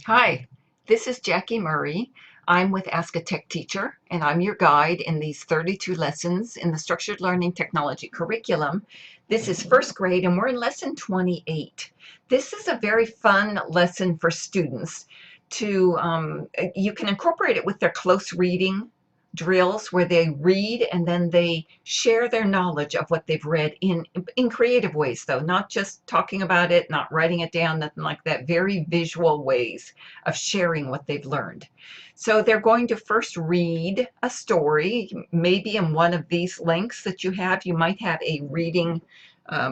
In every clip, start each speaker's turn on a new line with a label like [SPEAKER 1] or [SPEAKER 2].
[SPEAKER 1] Hi, this is Jackie Murray. I'm with Ask a Tech Teacher, and I'm your guide in these 32 lessons in the Structured Learning Technology curriculum. This is first grade, and we're in lesson 28. This is a very fun lesson for students you can incorporate it with their close reading drills where they read and then they share their knowledge of what they've read in creative ways, though, not just talking about it, not writing it down, nothing like that. Very visual ways of sharing what they've learned. So they're going to first read a story, maybe in one of these links that you have. You might have a reading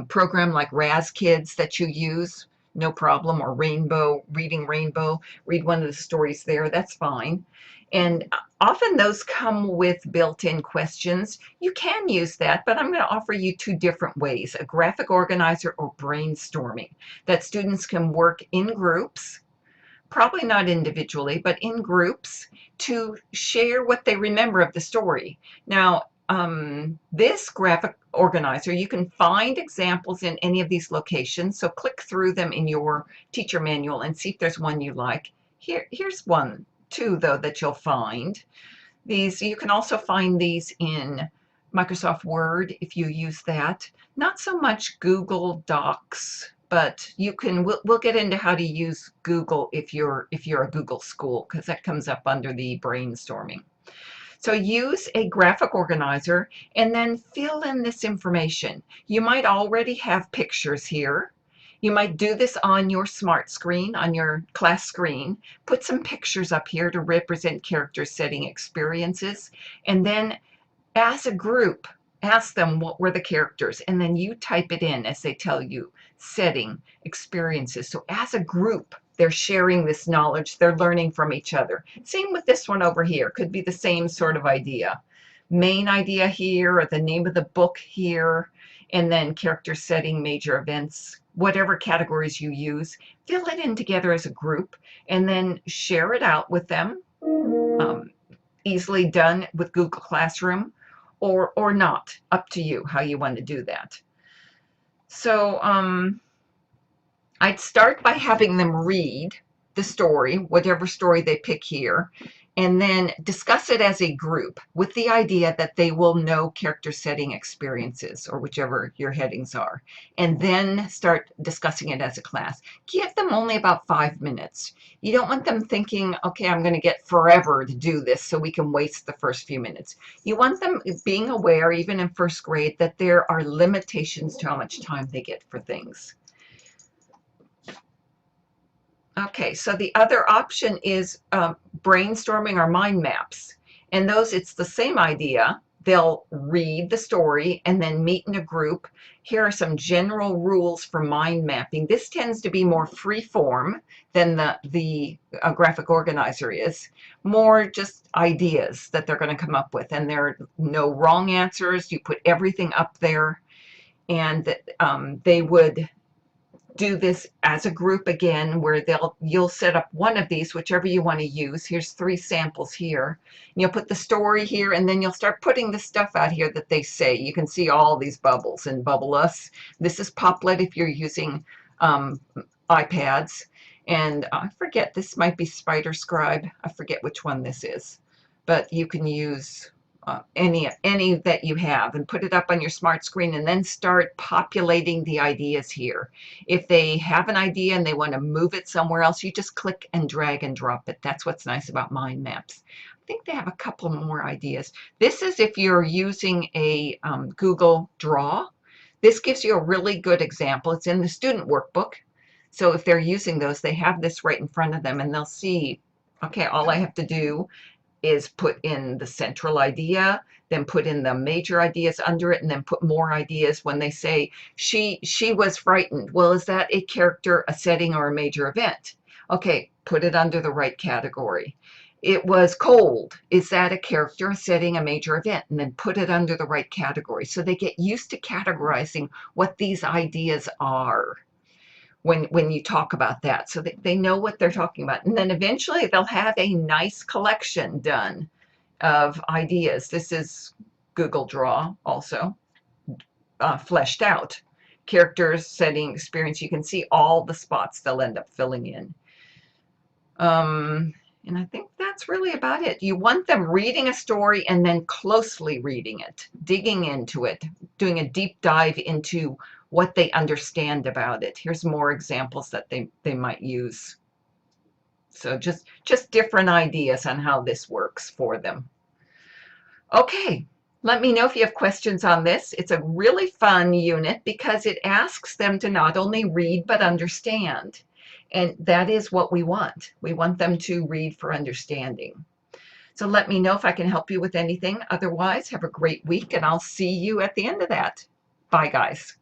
[SPEAKER 1] program like Raz Kids that you use, no problem, or Reading Rainbow, read one of the stories there, that's fine. And often those come with built-in questions. You can use that, but I'm going to offer you two different ways, a graphic organizer or brainstorming, that students can work in groups, probably not individually, but in groups, to share what they remember of the story. Now, this graphic organizer, you can find examples in any of these locations, so click through them in your teacher manual and see if there's one you like. Here's one, two, though, that you'll find. You can also find these in Microsoft Word if you use that. Not so much Google Docs, but we'll get into how to use Google if you're a Google school, because that comes up under the brainstorming. So use a graphic organizer and then fill in this information. You might already have pictures here. You might do this on your smart screen, on your class screen. Put some pictures up here to represent character setting experiences. And then as a group, ask them what were the characters, and then you type it in as they tell you, setting, experiences. So as a group, they're sharing this knowledge, they're learning from each other. Same with this one over here, could be the same sort of idea. Main idea here, or the name of the book here, and then character setting, major events, whatever categories you use, fill it in together as a group, and then share it out with them. Easily done with Google Classroom, or not, up to you how you want to do that. So I'd start by having them read the story, whatever story they pick here, and then discuss it as a group with the idea that they will know character setting experiences, or whichever your headings are, and then start discussing it as a class. Give them only about 5 minutes. You don't want them thinking, okay, I'm going to get forever to do this so we can waste the first few minutes. You want them being aware, even in first grade, that there are limitations to how much time they get for things. Okay, so the other option is brainstorming or mind maps. And those, it's the same idea. They'll read the story and then meet in a group. Here are some general rules for mind mapping. This tends to be more free form than the graphic organizer is. More just ideas that they're going to come up with. And there are no wrong answers. You put everything up there. And they would do this as a group again, where you'll set up one of these, whichever you want to use. Here's 3 samples here. And you'll put the story here, and then you'll start putting the stuff out here that they say. You can see all these bubbles and Bubble Us. This is Poplet if you're using iPads. And I forget, this might be Spider Scribe. I forget which one this is. But you can use any that you have and put it up on your smart screen, and then start populating the ideas here. If they have an idea and they want to move it somewhere else, you just click and drag and drop it. That's what's nice about mind maps. I think they have a couple more ideas. This is if you're using a Google Draw. This gives you a really good example. It's in the student workbook. So if they're using those, they have this right in front of them, and they'll see, okay, all I have to do is put in the central idea, then put in the major ideas under it, and then put more ideas. When they say she was frightened, well, is that a character, a setting, or a major event? Okay, put it under the right category. It was cold. Is that a character, a setting, a major event? And then put it under the right category. So they get used to categorizing what these ideas are when you talk about that, so they know what they're talking about. And then eventually they'll have a nice collection done of ideas. This is Google Draw also, fleshed out. Characters, setting, experience. You can see all the spots they'll end up filling in. And I think that's really about it. You want them reading a story and then closely reading it, digging into it, doing a deep dive into what they understand about it. Here's more examples that they might use. So just different ideas on how this works for them. Okay, let me know if you have questions on this. It's a really fun unit because it asks them to not only read but understand. And that is what we want. We want them to read for understanding. So let me know if I can help you with anything. Otherwise, have a great week and I'll see you at the end of that. Bye, guys.